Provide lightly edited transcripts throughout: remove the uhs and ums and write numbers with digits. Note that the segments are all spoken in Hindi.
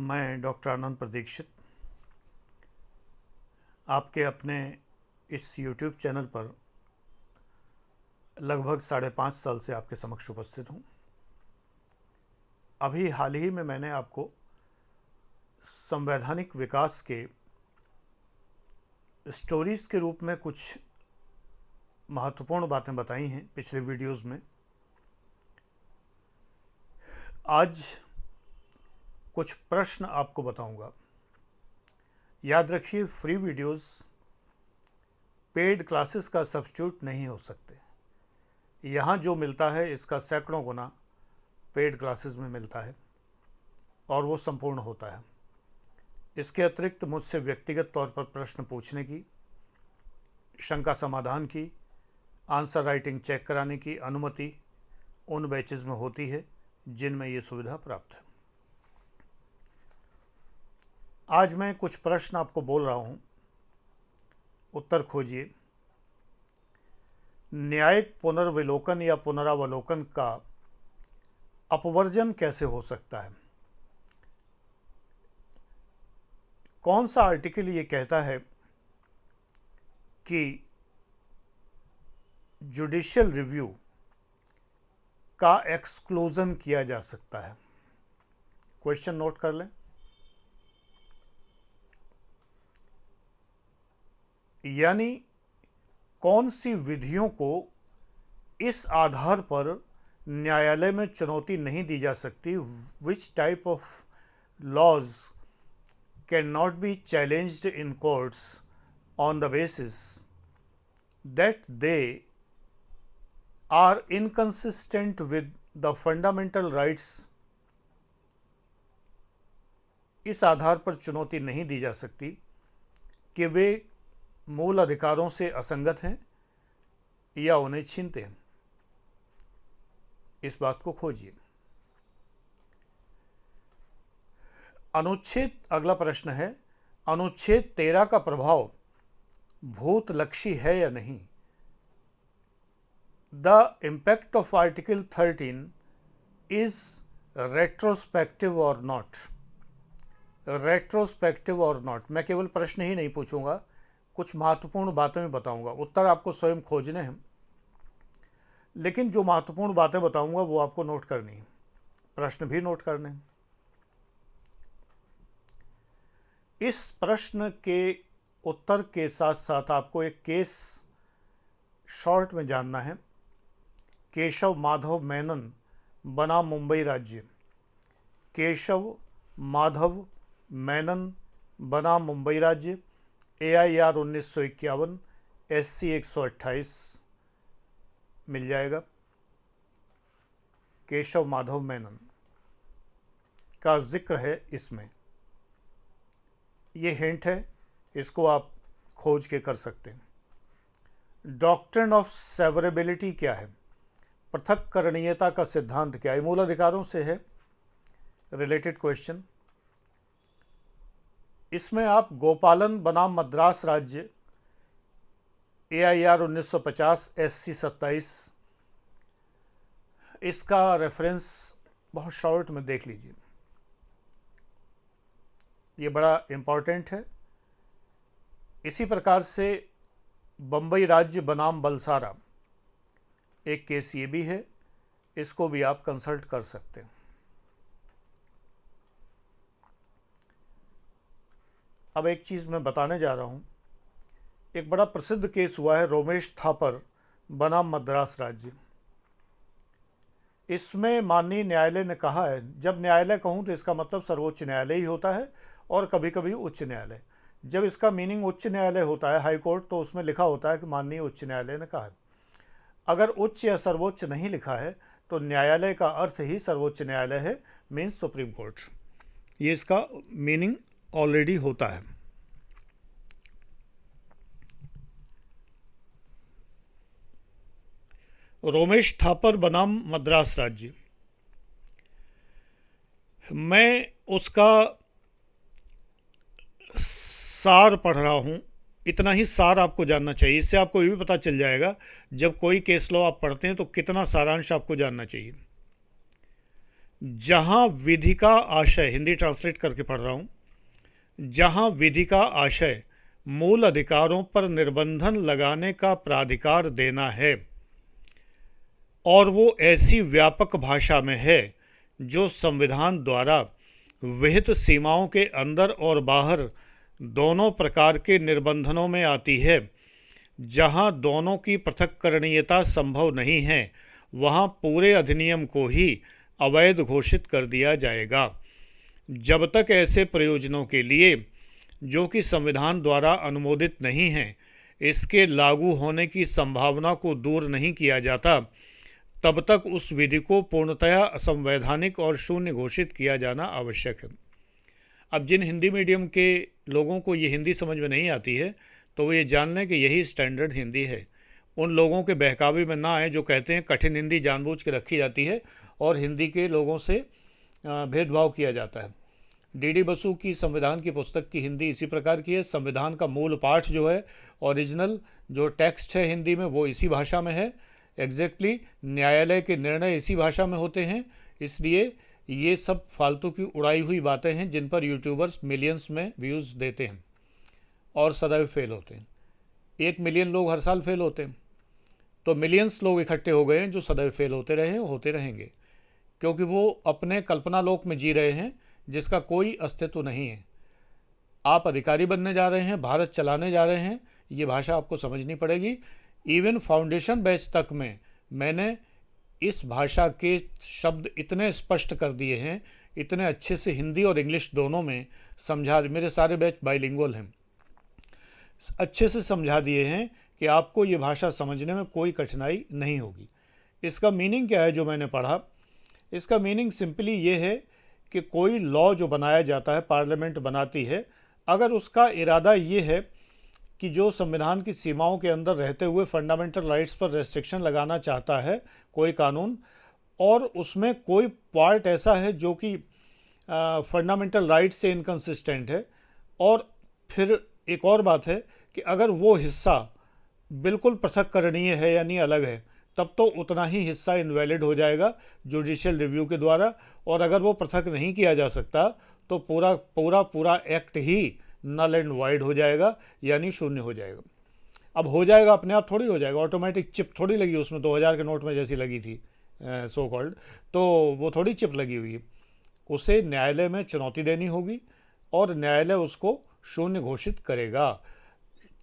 मैं डॉक्टर आनंद प्रदीक्षित आपके अपने इस YouTube चैनल पर लगभग 5.5 साल से आपके समक्ष उपस्थित हूँ। अभी हाल ही में मैंने आपको संवैधानिक विकास के स्टोरीज़ के रूप में कुछ महत्वपूर्ण बातें बताई हैं पिछले वीडियोज़ में। आज कुछ प्रश्न आपको बताऊंगा। याद रखिए, फ्री वीडियोस पेड क्लासेस का सब्स्टिट्यूट नहीं हो सकते। यहाँ जो मिलता है इसका सैकड़ों गुना पेड क्लासेस में मिलता है और वो संपूर्ण होता है। इसके अतिरिक्त मुझसे व्यक्तिगत तौर पर प्रश्न पूछने की, शंका समाधान की, आंसर राइटिंग चेक कराने की अनुमति उन बैचेज़ में होती है जिनमें ये सुविधा प्राप्त है। आज मैं कुछ प्रश्न आपको बोल रहा हूँ, उत्तर खोजिए। न्यायिक पुनर्विलोकन या पुनरावलोकन का अपवर्जन कैसे हो सकता है? कौन सा आर्टिकल ये कहता है कि जुडिशियल रिव्यू का एक्सक्लूजन किया जा सकता है? क्वेश्चन नोट कर लें। यानी कौन सी विधियों को इस आधार पर न्यायालय में चुनौती नहीं दी जा सकती? Which type of laws can not be challenged in courts on the basis that they are inconsistent with the fundamental rights? इस आधार पर चुनौती नहीं दी जा सकती कि वे मूल अधिकारों से असंगत हैं या उन्हें छीनते हैं। इस बात को खोजिए। अगला प्रश्न है, अनुच्छेद 13 का प्रभाव भूतलक्षी है या नहीं? The impact of article 13 is retrospective और नॉट? रेट्रोस्पेक्टिव और नॉट, मैं केवल प्रश्न ही नहीं पूछूंगा, कुछ महत्वपूर्ण बातें मैं बताऊंगा। उत्तर आपको स्वयं खोजने हैं, लेकिन जो महत्वपूर्ण बातें बताऊंगा वो आपको नोट करनी है, प्रश्न भी नोट करने हैं। इस प्रश्न के उत्तर के साथ साथ आपको एक केस शॉर्ट में जानना है। केशव माधव मेनन बनाम मुंबई राज्य। केशव माधव मेनन बनाम मुंबई राज्य, AIR 1951, SC 128 मिल जाएगा। केशव माधव मेनन का जिक्र है इसमें। ये हिंट है, इसको आप खोज के कर सकते हैं। डॉक्ट्रिन ऑफ सेवरेबिलिटी क्या है? पृथक्करणीयता का सिद्धांत क्या है? मूल अधिकारों से है रिलेटेड क्वेश्चन। इसमें आप गोपालन बनाम मद्रास राज्य, AIR 1950, SC 27, इसका रेफरेंस बहुत शॉर्ट में देख लीजिए, ये बड़ा इम्पॉर्टेंट है। इसी प्रकार से बम्बई राज्य बनाम बलसारा, एक केस ये भी है, इसको भी आप कंसल्ट कर सकते हैं। अब एक चीज़ मैं बताने जा रहा हूँ। एक बड़ा प्रसिद्ध केस हुआ है रोमेश थापर बनाम मद्रास राज्य। इसमें माननीय न्यायालय ने कहा है, जब न्यायालय कहूँ तो इसका मतलब सर्वोच्च न्यायालय ही होता है और कभी कभी उच्च न्यायालय। जब इसका मीनिंग उच्च न्यायालय होता है, हाई कोर्ट, तो उसमें लिखा होता है कि माननीय उच्च न्यायालय ने कहा है। अगर उच्च या सर्वोच्च नहीं लिखा है तो न्यायालय का अर्थ ही सर्वोच्च न्यायालय है, मीन्स सुप्रीम कोर्ट। ये इसका मीनिंग ऑलरेडी होता है। रोमेश थापर बनाम मद्रास राज्य, मैं उसका सार पढ़ रहा हूँ। इतना ही सार आपको जानना चाहिए। इससे आपको ये भी पता चल जाएगा जब कोई केस लॉ आप पढ़ते हैं तो कितना सारांश आपको जानना चाहिए। जहाँ विधि का आशय, हिंदी ट्रांसलेट करके पढ़ रहा हूँ, जहाँ विधि का आशय मूल अधिकारों पर निर्बंधन लगाने का प्राधिकार देना है और वो ऐसी व्यापक भाषा में है जो संविधान द्वारा विहित सीमाओं के अंदर और बाहर दोनों प्रकार के निर्बंधनों में आती है, जहाँ दोनों की पृथक्करणीयता संभव नहीं है, वहाँ पूरे अधिनियम को ही अवैध घोषित कर दिया जाएगा। जब तक ऐसे प्रयोजनों के लिए जो कि संविधान द्वारा अनुमोदित नहीं हैं, इसके लागू होने की संभावना को दूर नहीं किया जाता, तब तक उस विधि को पूर्णतया असंवैधानिक और शून्य घोषित किया जाना आवश्यक है। अब जिन हिंदी मीडियम के लोगों को ये हिंदी समझ में नहीं आती है, तो वो ये जान लें कि यही स्टैंडर्ड हिंदी है। उन लोगों के बहकावे में ना आए जो कहते हैं कठिन हिंदी जानबूझ के रखी जाती है और हिंदी के लोगों से भेदभाव किया जाता है। डी बसु की संविधान की पुस्तक की हिंदी इसी प्रकार की है। संविधान का मूल पाठ जो है, ओरिजिनल जो टेक्स्ट है हिंदी में, वो इसी भाषा में है। एग्जैक्टली न्यायालय के निर्णय इसी भाषा में होते हैं। इसलिए ये सब फालतू की उड़ाई हुई बातें हैं जिन पर यूट्यूबर्स मिलियंस में व्यूज़ देते हैं और सदैव फेल होते हैं। 1 मिलियन लोग हर साल फेल होते हैं, तो मिलियंस लोग इकट्ठे हो गए हैं जो सदैव फेल होते रहे हैं, होते रहेंगे, क्योंकि वो अपने कल्पना लोक में जी रहे हैं जिसका कोई अस्तित्व नहीं है। आप अधिकारी बनने जा रहे हैं, भारत चलाने जा रहे हैं, ये भाषा आपको समझनी पड़ेगी। इवन फाउंडेशन बैच तक में मैंने इस भाषा के शब्द इतने स्पष्ट कर दिए हैं, इतने अच्छे से हिंदी और इंग्लिश दोनों में समझा, मेरे सारे बैच बाइलिंगुअल हैं, अच्छे से समझा दिए हैं कि आपको ये भाषा समझने में कोई कठिनाई नहीं होगी। इसका मीनिंग क्या है जो मैंने पढ़ा? इसका मीनिंग सिंपली ये है कि कोई लॉ जो बनाया जाता है, पार्लियामेंट बनाती है, अगर उसका इरादा ये है कि जो संविधान की सीमाओं के अंदर रहते हुए फंडामेंटल राइट्स पर रेस्ट्रिक्शन लगाना चाहता है कोई कानून, और उसमें कोई पार्ट ऐसा है जो कि फंडामेंटल राइट से इनकंसिस्टेंट है, और फिर एक और बात है कि अगर वो हिस्सा बिल्कुल पृथक्करणीय है यानी अलग है, तब तो उतना ही हिस्सा इनवैलिड हो जाएगा जुडिशियल रिव्यू के द्वारा, और अगर वो पृथक नहीं किया जा सकता तो पूरा एक्ट ही नल एंड वाइड हो जाएगा, यानी शून्य हो जाएगा। अब हो जाएगा अपने आप थोड़ी हो जाएगा, ऑटोमेटिक चिप थोड़ी लगी उसमें 2000 के नोट में जैसी लगी थी सो कॉल्ड, तो वो थोड़ी चिप लगी हुई है। उसे न्यायालय में चुनौती देनी होगी और न्यायालय उसको शून्य घोषित करेगा।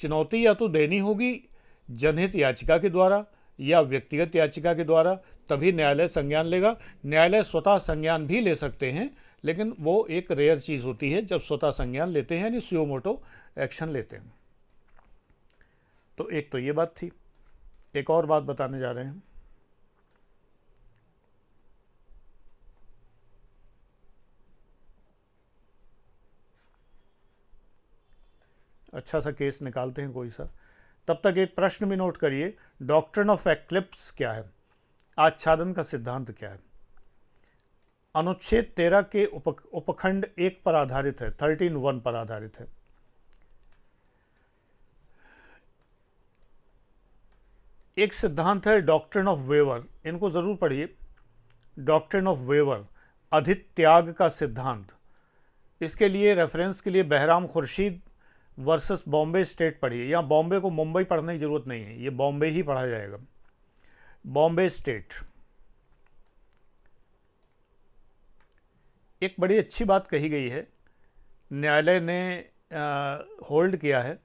चुनौती या तो देनी होगी जनहित याचिका के द्वारा या व्यक्तिगत याचिका के द्वारा, तभी न्यायालय संज्ञान लेगा। न्यायालय स्वतः संज्ञान भी ले सकते हैं, लेकिन वो एक रेयर चीज़ होती है जब स्वतः संज्ञान लेते हैं, यानी सुयो मोटो एक्शन लेते हैं। तो एक तो ये बात थी। एक और बात बताने जा रहे हैं। अच्छा सा केस निकालते हैं कोई सा, तब तक एक प्रश्न भी नोट करिए। डॉक्ट्रिन ऑफ एक्लिप्स क्या है? आच्छादन का सिद्धांत क्या है? अनुच्छेद 13 के उपखंड 1 पर आधारित है, 13(1) पर आधारित है। एक सिद्धांत है डॉक्ट्रिन ऑफ वेवर, इनको जरूर पढ़िए। डॉक्ट्रिन ऑफ वेवर, अधित्याग का सिद्धांत। इसके लिए रेफरेंस के लिए बहराम खुर्शीद वर्सेस बॉम्बे स्टेट पढ़िए। यहाँ बॉम्बे को मुंबई पढ़ने की जरूरत नहीं है, ये बॉम्बे ही पढ़ा जाएगा। बॉम्बे स्टेट। एक बड़ी अच्छी बात कही गई है, न्यायालय ने होल्ड किया है,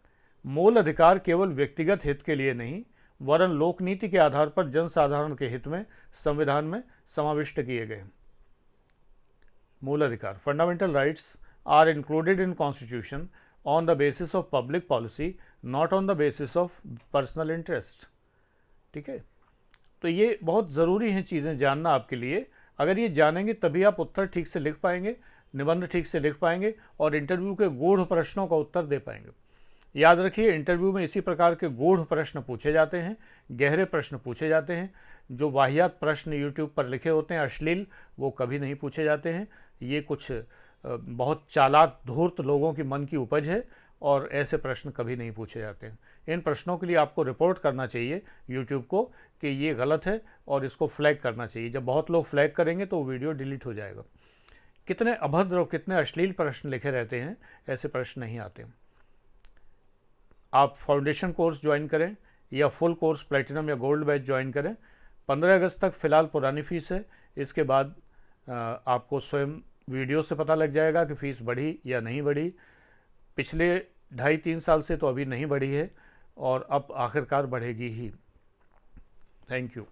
मूल अधिकार केवल व्यक्तिगत हित के लिए नहीं वरन लोकनीति के आधार पर जनसाधारण के हित में संविधान में समाविष्ट किए गए। मूल अधिकार, fundamental rights are included in constitution on the basis of public policy, not on the basis of personal interest. ठीक है, तो ये बहुत ज़रूरी हैं चीज़ें जानना आपके लिए। अगर ये जानेंगे तभी आप उत्तर ठीक से लिख पाएंगे, निबंध ठीक से लिख पाएंगे और इंटरव्यू के गूढ़ प्रश्नों का उत्तर दे पाएंगे। याद रखिए, इंटरव्यू में इसी प्रकार के गूढ़ प्रश्न पूछे जाते हैं, गहरे प्रश्न पूछे जाते हैं। जो वाहियात प्रश्न यूट्यूब पर लिखे होते हैं अश्लील, वो कभी नहीं पूछे जाते हैं। ये कुछ बहुत चालाक धूर्त लोगों की मन की उपज है और ऐसे प्रश्न कभी नहीं पूछे जाते हैं। इन प्रश्नों के लिए आपको रिपोर्ट करना चाहिए यूट्यूब को कि ये गलत है और इसको फ्लैग करना चाहिए। जब बहुत लोग फ्लैग करेंगे तो वीडियो डिलीट हो जाएगा। कितने अभद्र और कितने अश्लील प्रश्न लिखे रहते हैं, ऐसे प्रश्न नहीं आते। आप फाउंडेशन कोर्स ज्वाइन करें या फुल कोर्स प्लेटिनम या गोल्ड बैच ज्वाइन करें। 15 अगस्त तक फ़िलहाल पुरानी फ़ीस है, इसके बाद आपको स्वयं वीडियो से पता लग जाएगा कि फ़ीस बढ़ी या नहीं बढ़ी। पिछले 2.5-3 साल से तो अभी नहीं बढ़ी है और अब आखिरकार बढ़ेगी ही। Thank you.